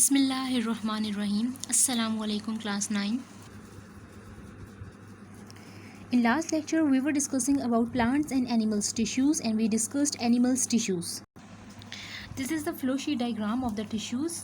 Bismillahirrahmanirrahim. Assalamu alaikum class 9. In last lecture we were discussing about plants and animals tissues, and we discussed animals tissues. This is the flow sheet diagram of the tissues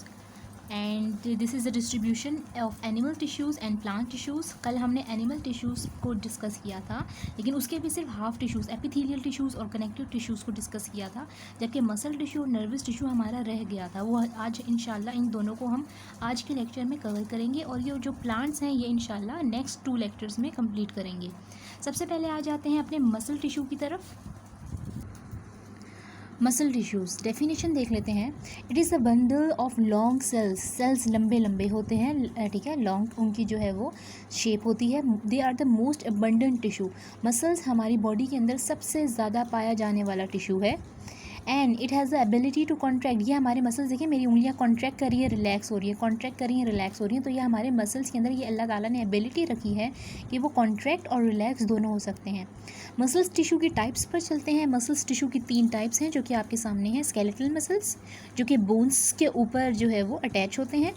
and this is the distribution of animal tissues and plant tissues. कल हमने animal tissues को discuss किया था, लेकिन उसके भी सिर्फ half tissues epithelial tissues और कनेक्टिव टिश्यूज़ को डिस्कस किया था, जबकि मसल टिश्यू और नर्वस टिश्यू हमारा रह गया था। वो आज इंशाल्लाह इन दोनों को हम आज के लेक्चर में कवर करेंगे और ये जो प्लांट्स हैं ये इंशाल्लाह नेक्स्ट 2 लेक्चर्स में कंप्लीट करेंगे। सबसे पहले आ जाते हैं अपने मसल टिश्यू की तरफ। मसल टिश्यूज़ डेफिनेशन देख लेते हैं। It is a bundle of long cells लंबे लंबे होते हैं, ठीक है, लॉन्ग उनकी जो है वो शेप होती है। They are the most abundant tissue. Muscles हमारी बॉडी के अंदर सबसे ज़्यादा पाया जाने वाला टिश्यू है। And it has the ability to contract. ये हमारे मसल्स देखिए, मेरी उंगलियां कॉन्ट्रैक्ट कर रही है, रिलैक्स हो रही है, कॉन्ट्रैक्ट कर रही है, रिलैक्स हो रही है। तो ये हमारे मसल्स के अंदर ये अल्लाह ताला ने एबिलिटी रखी है कि वो कॉन्ट्रैक्ट और रिलैक्स दोनों हो सकते हैं। मसल्स टिश्यू की टाइप्स पर चलते हैं। मसल्स टिश्यू की 3 टाइप्स हैं जो कि आपके सामने हैं। स्केलेटल मसल्स जो कि बोन्स के ऊपर जो है वो अटैच होते हैं।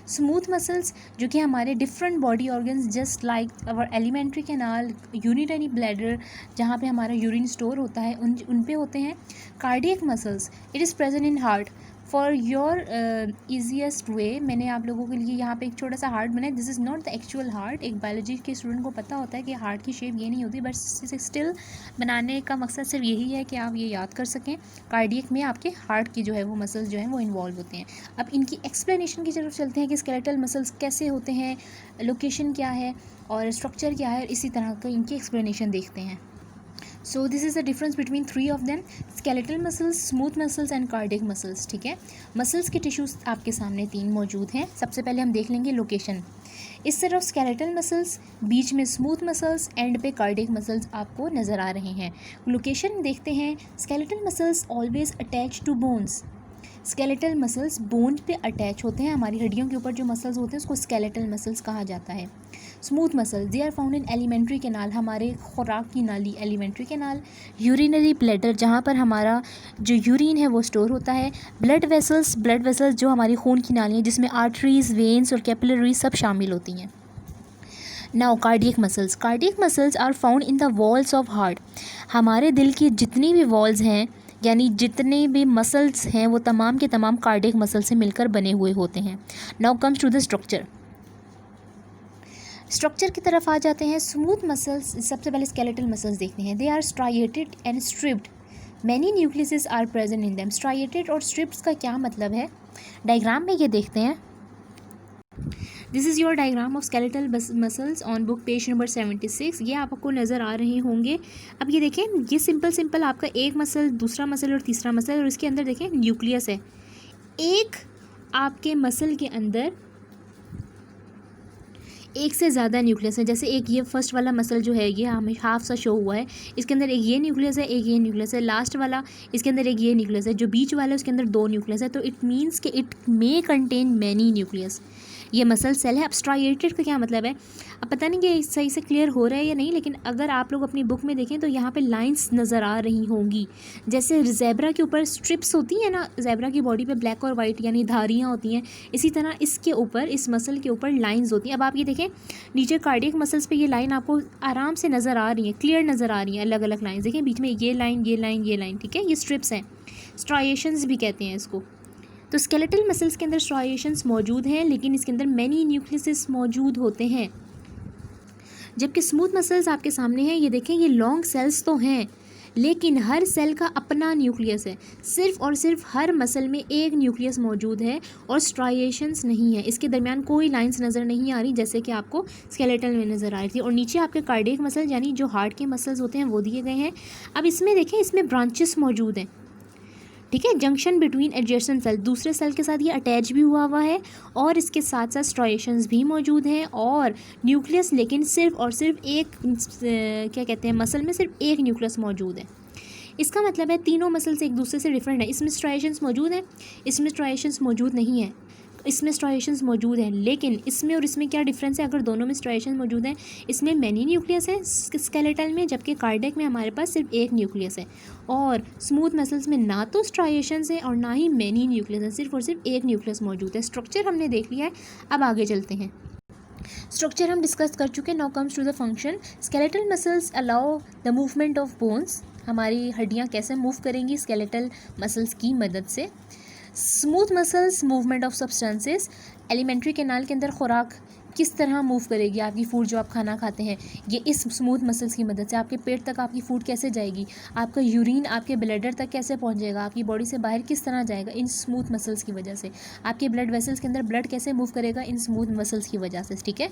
स्मूथ मसल्स जो कि हमारे different body organs just like our alimentary canal, urinary bladder जहाँ पे हमारा यूरिन स्टोर होता है, उन पे होते हैं। Cardiac muscles it is present in heart. For your easiest वे मैंने आप लोगों के लिए यहाँ पे एक छोटा सा हार्ट बनाया। This is not the actual heart. एक बायोलॉजी के स्टूडेंट को पता होता है कि हार्ट की शेप ये नहीं होती, बट स्टिल बनाने का मकसद सिर्फ यही है कि आप ये याद कर सकें। कार्डियक में आपके हार्ट की जो है वो मसल्स जो हैं वो इन्वॉल्व होते हैं। अब इनकी एक्सप्लेनेशन की तरफ चलते हैं कि स्केलेटल मसल्स कैसे होते हैं, लोकेशन क्या है और स्ट्रक्चर क्या है, इसी तरह का इनकी एक्सप्लेनेशन देखते हैं। So this is the difference between 3 of them: skeletal muscles, smooth muscles and cardiac muscles। ठीक है, मसल्स के टिश्यूज़ आपके सामने 3 मौजूद हैं। सबसे पहले हम देख लेंगे लोकेशन। इस तरफ स्केलेटल मसल्स, बीच में स्मूथ मसल्स, एंड पे कार्डियक मसल्स आपको नज़र आ रहे हैं। लोकेशन देखते हैं। Skeletal muscles always attach to bones. Skeletal muscles bone पे अटैच होते हैं। हमारी हड्डियों के ऊपर जो मसल्स होते हैं उसको स्केलेटल मसल्स कहा जाता है। Smooth muscles they are found in alimentary canal, हमारे खुराक की नाली एलिमेंट्री कैनाल। यूरिनरी ब्लैडर जहाँ पर हमारा जो यूरिन है वो स्टोर होता है। ब्लड वेसल्स जो हमारी खून की नाली है जिसमें आर्टरीज, वेन्स और कैपिलरीज सब शामिल होती हैं। Now cardiac muscles are found in the walls of heart. हमारे दिल की जितनी भी वॉल्स हैं यानी जितने भी मसल्स हैं वो तमाम के तमाम कार्डियक मसल से मिलकर बने हुए होते हैं। Now comes to the structure की तरफ आ जाते हैं। स्मूथ मसल्स, सबसे पहले स्केलेटल मसल्स देखते हैं। They are striated and stripped, many nucleuses are present in them. Striated और स्ट्रिप्स का क्या मतलब है, डायग्राम में ये देखते हैं। This is your diagram of skeletal muscles on book page number 76। ये आपको नज़र आ रहे होंगे। अब ये देखें, ये सिंपल आपका एक मसल, दूसरा मसल और तीसरा मसल, और इसके अंदर देखें न्यूक्लियस है। एक आपके मसल के अंदर एक से ज़्यादा न्यूक्लियस है। जैसे एक ये फर्स्ट वाला मसल जो है ये हमें हाफ सा शो हुआ है, इसके अंदर एक ये न्यूक्लियस है, एक ये न्यूक्लियस है। लास्ट वाला इसके अंदर एक ये न्यूक्लियस है, जो बीच वाला है उसके अंदर 2 न्यूक्लियस है। तो इट मीन्स कि it may contain many nucleus. ये मसल सेल है। अब स्ट्राइएटेड का क्या मतलब है, अब पता नहीं कि सही से क्लियर हो रहा है या नहीं, लेकिन अगर आप लोग अपनी बुक में देखें तो यहाँ पे लाइंस नज़र आ रही होंगी। जैसे ज़ेब्रा के ऊपर स्ट्रिप्स होती हैं ना, ज़ेब्रा की बॉडी पे ब्लैक और वाइट यानी धारियाँ होती हैं, इसी तरह इसके ऊपर, इस मसल के ऊपर लाइंस होती हैं। अब आप ये देखें नीचे कार्डियक मसल्स पे ये लाइन आपको आराम से नज़र आ रही है, क्लियर नज़र आ रही हैं, अलग अलग लाइन देखें, बीच में ये लाइन, ठीक है, ये स्ट्रिप्स हैं, स्ट्राइएशंस भी कहते हैं इसको। तो स्केलेटल मसल्स के अंदर स्ट्राइएशंस मौजूद हैं, लेकिन इसके अंदर मैनी न्यूक्लियस मौजूद होते हैं। जबकि स्मूथ मसल्स आपके सामने हैं, ये देखें, ये लॉन्ग सेल्स तो हैं लेकिन हर सेल का अपना न्यूक्लियस है। सिर्फ और सिर्फ हर मसल में एक न्यूक्लियस मौजूद है और स्ट्राइएशंस नहीं है। इसके दरमियान कोई लाइंस नज़र नहीं आ रही जैसे कि आपको स्केलेटल में नज़र आ रही थी। और नीचे आपके कार्डियक मसल यानी जो हार्ट के मसल्स होते हैं वो दिए गए हैं। अब इसमें देखें, इसमें ब्रांचेस मौजूद हैं, ठीक है, जंक्शन बिटवीन एडजेसेंट सेल, दूसरे सेल के साथ ये अटैच भी हुआ है और इसके साथ साथ स्ट्राइएशंस भी मौजूद हैं और न्यूक्लियस, लेकिन सिर्फ और सिर्फ एक क्या कहते हैं, मसल में सिर्फ एक न्यूक्लियस मौजूद है। इसका मतलब है तीनों मसल्स एक दूसरे से डिफरेंट है। इसमें स्ट्राइएशंस मौजूद हैं, इसमें स्ट्राइएशंस मौजूद नहीं है। इसमें स्ट्राइएशंस मौजूद हैं, लेकिन इसमें और इसमें क्या डिफरेंस है? अगर दोनों में स्ट्राइएशंस मौजूद हैं, इसमें मैनी न्यूक्लियस है स्केलेटल में, जबकि कार्डियक में हमारे पास सिर्फ एक न्यूक्लियस है। और स्मूथ मसल्स में ना तो स्ट्राइएशंस हैं और ना ही मैनी न्यूक्लियस है, सिर्फ और सिर्फ एक न्यूक्लियस मौजूद है। स्ट्रक्चर हमने देख लिया है, अब आगे चलते हैं। स्ट्रक्चर हम डिस्कस कर चुके हैं। Now comes to the function. Skeletal muscles allow the movement of bones. हमारी हड्डियाँ कैसे मूव करेंगी? स्केलेटल मसल्स की मदद से। Smooth muscles movement of substances. Alimentary canal के अंदर खुराक किस तरह मूव करेगी? आपकी फूड जो आप खाना खाते हैं, ये इस स्मूथ मसल्स की मदद से। आपके पेट तक आपकी फूड कैसे जाएगी? आपका यूरिन आपके ब्लैडर तक कैसे पहुंचेगा? आपकी बॉडी से बाहर किस तरह जाएगा? इन स्मूथ मसल्स की वजह से। आपके ब्लड वेसल्स के अंदर ब्लड कैसे मूव करेगा? इन स्मूथ मसल्स की वजह से, ठीक है।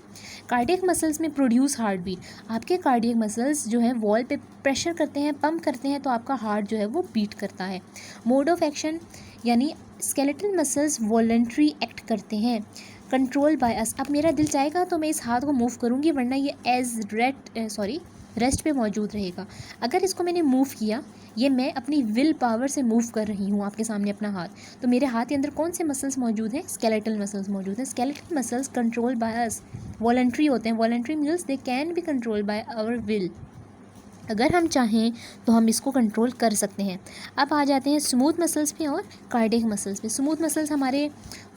कार्डियक मसल्स में प्रोड्यूस हार्ट बीट। आपके कार्डियक मसल्स जो है वॉल पे प्रेशर करते हैं, पंप करते हैं, तो आपका हार्ट जो है वो बीट करता है। मोड ऑफ एक्शन यानी स्केलेटल मसल्स वॉलंटरी एक्ट करते हैं, कंट्रोल बाय अस। अब मेरा दिल चाहेगा तो मैं इस हाथ को मूव करूँगी, वरना ये रेस्ट पे मौजूद रहेगा। अगर इसको मैंने मूव किया, ये मैं अपनी विल पावर से मूव कर रही हूँ आपके सामने अपना हाथ, तो मेरे हाथ के अंदर कौन से मसल्स मौजूद हैं? स्केलेटल मसल्स मौजूद हैं। Skeletal muscles control by us, voluntary होते हैं। Voluntary means they can be control by our will. अगर हम चाहें तो हम इसको कंट्रोल कर सकते हैं। अब आ जाते हैं स्मूथ मसल्स पे और कार्डियक मसल्स पे। स्मूथ मसल्स हमारे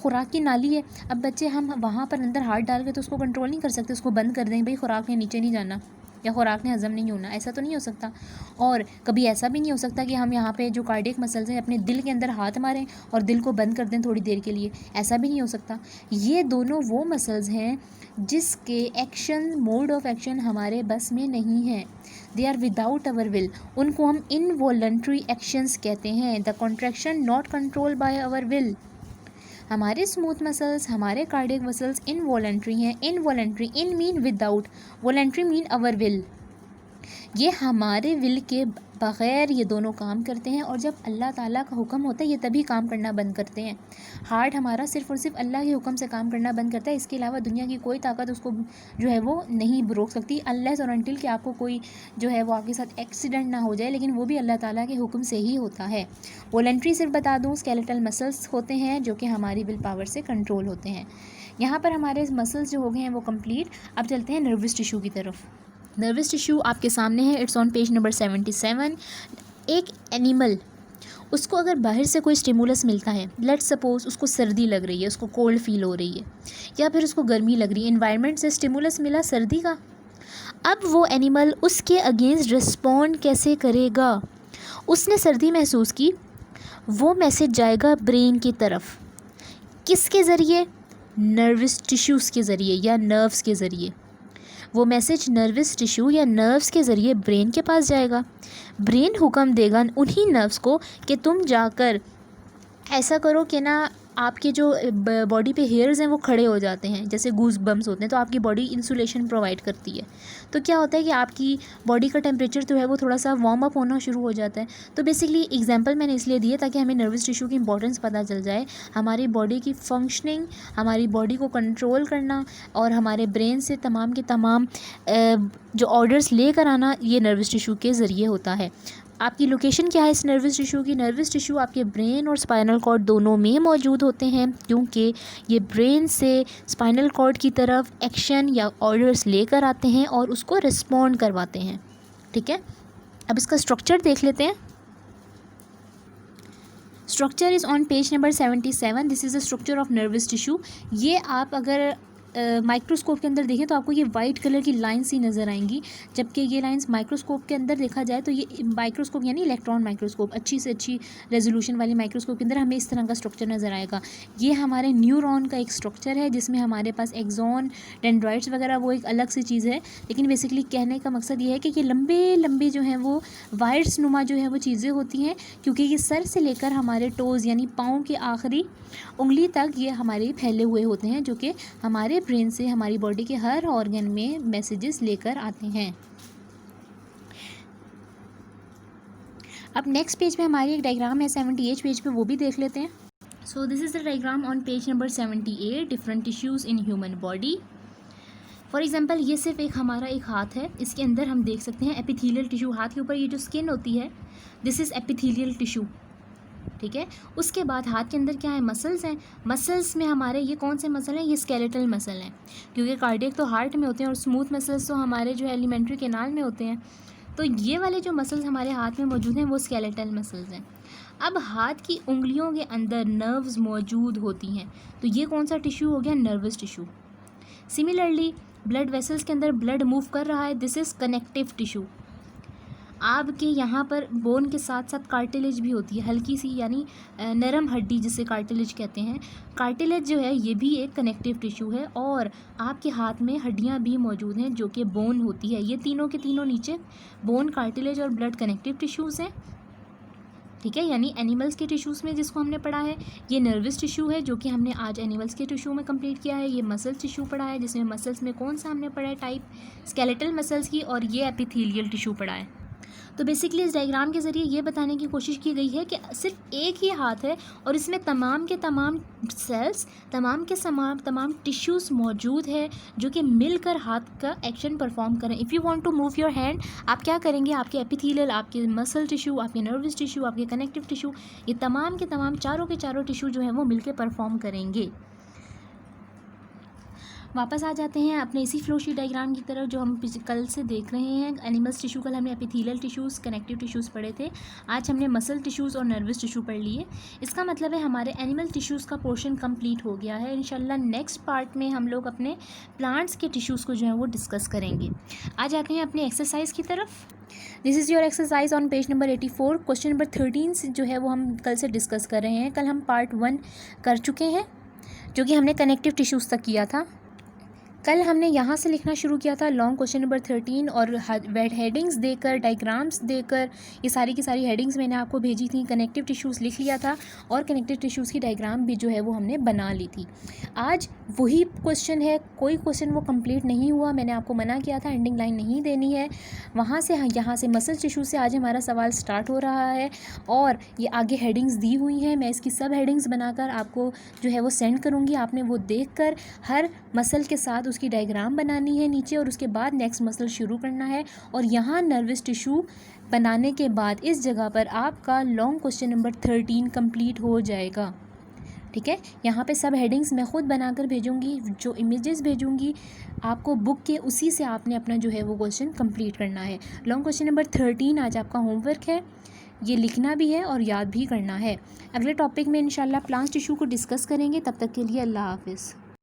खुराक की नाली है। अब बच्चे हम वहाँ पर अंदर हाथ डाल के तो उसको कंट्रोल नहीं कर सकते, उसको बंद कर दें, भाई खुराक ने नीचे नहीं जाना या खुराक ने हजम नहीं होना, ऐसा तो नहीं हो सकता। और कभी ऐसा भी नहीं हो सकता कि हम यहाँ पे जो कार्डियक मसल्स हैं अपने दिल के अंदर हाथ मारें और दिल को बंद कर दें थोड़ी देर के लिए, ऐसा भी नहीं हो सकता। ये दोनों वो मसल्स हैं जिसके एक्शन, मोड ऑफ एक्शन हमारे बस में नहीं है। They are without our will. उनको हम इनवॉलंटरी एक्शंस कहते हैं। The contraction not control by our will. हमारे स्मूथ मसल्स, हमारे कार्डियक मसल्स इनवॉलंटरी हैं। Involuntary, in mean without, voluntary mean our will. ये हमारे विल के बग़ैर ये दोनों काम करते हैं, और जब अल्लाह ताला का हुक्म होता है ये तभी काम करना बंद करते हैं। हार्ट हमारा सिर्फ़ और सिर्फ अल्लाह के हुक्म से काम करना बंद करता है, इसके अलावा दुनिया की कोई ताकत उसको जो है वो नहीं रोक सकती, अनलेस और अनटिल कि आपको कोई जो है वो आपके साथ एक्सीडेंट ना हो जाए, लेकिन वो भी अल्लाह ताला के हुक्म से ही होता है। वॉलंटरी सिर्फ बता दूँ, स्केलेटल मसल्स होते हैं जो कि हमारी विल पावर से कंट्रोल होते हैं। यहाँ पर हमारे मसल्स जो हो गए हैं वो कंप्लीट। अब चलते हैं नर्वस टिश्यू की तरफ। नर्वस टिश्यू आपके सामने है, इट्स ऑन पेज नंबर 77। एक एनिमल, उसको अगर बाहर से कोई स्टिमुलस मिलता है, लेट्स सपोज उसको सर्दी लग रही है, उसको कोल्ड फील हो रही है, या फिर उसको गर्मी लग रही है, एनवायरनमेंट से स्टिमुलस मिला सर्दी का, अब वो एनिमल उसके अगेंस्ट रिस्पॉन्ड कैसे करेगा? उसने सर्दी महसूस की, वो मैसेज जाएगा ब्रेन की तरफ, किसके ज़रिए? नर्वस टिश्यूज़ के ज़रिए या नर्व्स के ज़रिए। वो मैसेज नर्वस टिश्यू या नर्व्स के ज़रिए ब्रेन के पास जाएगा। ब्रेन हुक्म देगा उन्हीं नर्व्स को कि तुम जाकर ऐसा करो कि ना आपके जो बॉडी पे हेयर्स हैं वो खड़े हो जाते हैं, जैसे गूज बम्स होते हैं, तो आपकी बॉडी इंसुलेशन प्रोवाइड करती है। तो क्या होता है कि आपकी बॉडी का टेम्परेचर जो है वो थोड़ा सा वार्म अप होना शुरू हो जाता है। तो बेसिकली एग्जांपल मैंने इसलिए दिया ताकि हमें नर्वस टिश्यू की इंपॉर्टेंस पता चल जाए, हमारी बॉडी की फंक्शनिंग, हमारी बॉडी को कंट्रोल करना और हमारे ब्रेन से तमाम के तमाम जो ऑर्डर्स लेकर आना, ये नर्वस टिश्यू के ज़रिए होता है। आपकी लोकेशन क्या है इस नर्वस टिश्यू की? नर्वस टिश्यू आपके ब्रेन और स्पाइनल कॉर्ड दोनों में मौजूद होते हैं, क्योंकि ये ब्रेन से स्पाइनल कॉर्ड की तरफ एक्शन या ऑर्डर्स लेकर आते हैं और उसको रिस्पॉन्ड करवाते हैं। ठीक है, अब इसका स्ट्रक्चर देख लेते हैं। Structure is on page number 77। This is the structure of nervous tissue. ये आप अगर माइक्रोस्कोप के अंदर देखें तो आपको ये वाइट कलर की लाइन्स ही नज़र आएंगी, जबकि ये लाइंस माइक्रोस्कोप के अंदर देखा जाए तो ये माइक्रोस्कोप यानी इलेक्ट्रॉन माइक्रोस्कोप, अच्छी से अच्छी रेजोल्यूशन वाली माइक्रोस्कोप के अंदर हमें इस तरह का स्ट्रक्चर नज़र आएगा। ये हमारे न्यूरॉन का एक स्ट्रक्चर है, जिसमें हमारे पास एक्सॉन, डेंड्राइट्स वगैरह वो एक अलग सी चीज़ है, लेकिन बेसिकली कहने का मकसद ये है कि ये लंबे लंबे जो हैं वो वायर्स नुमा जो है वो चीज़ें होती हैं, क्योंकि ये सर से लेकर हमारे टोज़ यानी पाँव के आखिरी उंगली तक ये हमारे फैले हुए होते हैं, जो कि हमारे ब्रेन से हमारी बॉडी के हर ऑर्गन में मैसेजेस लेकर आते हैं। अब नेक्स्ट पेज पे हमारी एक डायग्राम है 78 पेज पे, वो भी देख लेते हैं। So this is the diagram on page number 78, different tissues in human body. For example ये सिर्फ एक हमारा एक हाथ है, इसके अंदर हम देख सकते हैं एपिथेलियल टिश्यू। हाथ के ऊपर ये जो स्किन होती है, दिस इज़ एपिथेलियल टिश्यू। ठीक है। उसके बाद हाथ के अंदर क्या है, मसल्स हैं। मसल्स में हमारे ये कौन से मसल हैं, ये स्केलेटल मसल हैं, क्योंकि कार्डियक तो हार्ट में होते हैं और स्मूथ मसल्स तो हमारे जो है एलिमेंट्री कैनाल में होते हैं। तो ये वाले जो मसल्स हमारे हाथ में मौजूद हैं वो स्केलेटल मसल्स हैं। अब हाथ की उंगलियों के अंदर नर्व्स मौजूद होती हैं, तो ये कौन सा टिश्यू हो गया, nervous tissue. Similarly blood vessels के अंदर ब्लड मूव कर रहा है, दिस इज़ कनेक्टिव टिश्यू। आपके यहाँ पर बोन के साथ साथ कार्टिलेज भी होती है, हल्की सी, यानी नरम हड्डी जिसे कार्टिलेज कहते हैं। कार्टिलेज जो है ये भी एक कनेक्टिव टिश्यू है, और आपके हाथ में हड्डियाँ भी मौजूद हैं जो कि बोन होती है। ये तीनों के तीनों नीचे बोन, कार्टिलेज और ब्लड कनेक्टिव टिश्यूज़ हैं, ठीक है। यानी एनिमल्स के टिश्यूज़ में जिसको हमने पढ़ा है ये नर्वस टिश्यू है, जो कि हमने आज एनिमल्स के टिश्यू में कंप्लीट किया है। ये मसल्स टिश्यू पढ़ा है, जिसमें मसल्स में कौन सा हमने पढ़ा है टाइप, स्केलेटल मसल्स की, और ये एपिथेलियल टिश्यू पढ़ा है। तो बेसिकली इस डायग्राम के ज़रिए ये बताने की कोशिश की गई है कि सिर्फ एक ही हाथ है और इसमें तमाम के तमाम सेल्स, तमाम टिश्यूज़ मौजूद है जो कि मिलकर हाथ का एक्शन परफॉर्म करें। If you want to move your hand, आप क्या करेंगे, आपके एपिथेलियल, आपके मसल टिश्यू, आपके नर्वस टिश्यू, आपके कनेक्टिव टिश्यू, ये तमाम के तमाम चारों के चारों टिश्यू जो हैं वो मिलकर परफॉर्म करेंगे। वापस आ जाते हैं अपने इसी फ्लो शीट डायग्राम की तरफ जो हम कल से देख रहे हैं। एनिमल्स टिश्यू कल हमने एपिथेलियल टिश्यूज़, कनेक्टिव टिश्यूज़ पढ़े थे। आज हमने मसल टिश्यूज़ और नर्वस टिश्यू पढ़ लिए। इसका मतलब है हमारे एनिमल टिश्यूज़ का पोर्शन कंप्लीट हो गया है। इंशाल्लाह नेक्स्ट पार्ट में हम लोग अपने प्लांट्स के टिश्यूज़ को जो है वो डिस्कस करेंगे। आ जाते हैं अपने एक्सरसाइज की तरफ। This is your exercise on page number 84। Question number 13 जो है वो हम कल से डिस्कस कर रहे हैं। कल हम पार्ट 1 कर चुके हैं जो कि हमने कनेक्टिव टिश्यूज़ तक किया था। कल हमने यहाँ से लिखना शुरू किया था लॉन्ग क्वेश्चन नंबर 13, और हेडिंग्स देकर, डायग्राम्स देकर, ये सारी की सारी हेडिंग्स मैंने आपको भेजी थी। कनेक्टिव टिश्यूज़ लिख लिया था और कनेक्टिव टिश्यूज़ की डायग्राम भी जो है वो हमने बना ली थी। आज वही क्वेश्चन है, कोई क्वेश्चन वो कंप्लीट नहीं हुआ। मैंने आपको मना किया था एंडिंग लाइन नहीं देनी है। वहाँ से यहाँ से मसल टिश्यू से आज हमारा सवाल स्टार्ट हो रहा है, और ये आगे हेडिंग्स दी हुई हैं। मैं इसकी सब हेडिंग्स बनाकर आपको जो है वो सेंड करूँगी। आपने वो देख कर हर मसल के साथ उसकी डायग्राम बनानी है नीचे, और उसके बाद नेक्स्ट मसल शुरू करना है। और यहाँ नर्वस टिश्यू बनाने के बाद इस जगह पर आपका लॉन्ग क्वेश्चन नंबर 13 कंप्लीट हो जाएगा, ठीक है। यहाँ पे सब हेडिंग्स मैं ख़ुद बनाकर भेजूँगी, जो इमेजेस भेजूँगी आपको बुक के, उसी से आपने अपना जो है वो क्वेश्चन कंप्लीट करना है। लॉन्ग क्वेश्चन नंबर 13 आज आपका होमवर्क है, ये लिखना भी है और याद भी करना है। अगले टॉपिक में इंशाल्लाह प्लांट टिश्यू को डिस्कस करेंगे। तब तक के लिए अल्लाह हाफिज़।